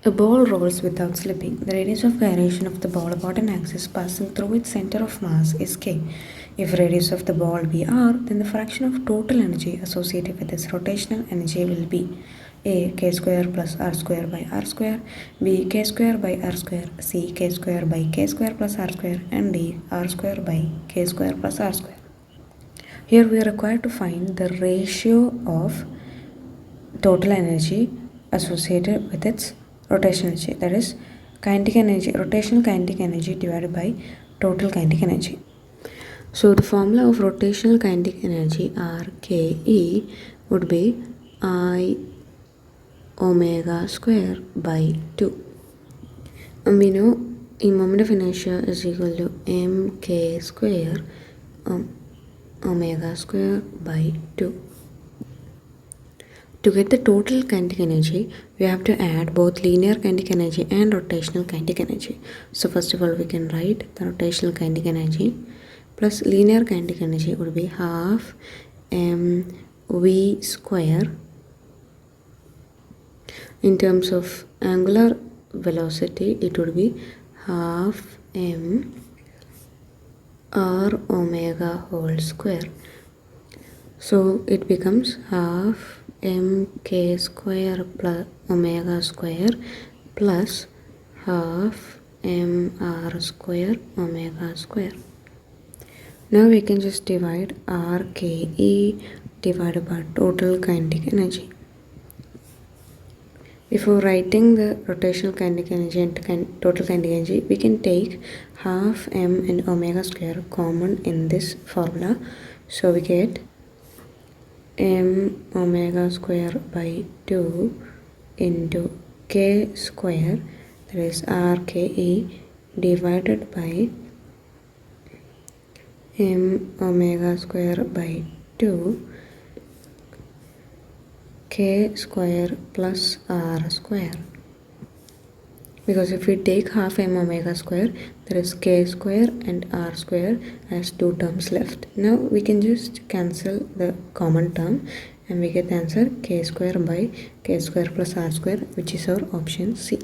A ball rolls without slipping. The radius of gyration of the ball about an axis passing through its center of mass is k. If radius of the ball be r, then the fraction of total energy associated with its rotational energy will be a k square plus r square by r square, b k square by r square, c k square by k square plus r square, and d r square by k square plus r square. Here we are required to find the ratio of total energy associated with its rotational energy, that is kinetic energy, rotational kinetic energy divided by total kinetic energy. So the formula of rotational kinetic energy RKE would be I omega square by 2. And we know a moment of inertia is equal to mk square omega square by 2. To get the total kinetic energy, we have to add both linear kinetic energy and rotational kinetic energy. So first of all, we can write the rotational kinetic energy plus linear kinetic energy would be half mv square. In terms of angular velocity, it would be half m r omega whole square. So it becomes half mk square plus omega square plus half mr square omega square. Now we can just divide RKE divided by total kinetic energy. Before writing the rotational kinetic energy and total kinetic energy, we can take half m and omega square common in this formula. So we get m omega square by 2 into k square, that is RKE, divided by m omega square by 2 k square plus r square. Because if we take half m omega square, there is k square and r square as two terms left. Now we can just cancel the common term and we get the answer k square by k square plus r square, which is our option C.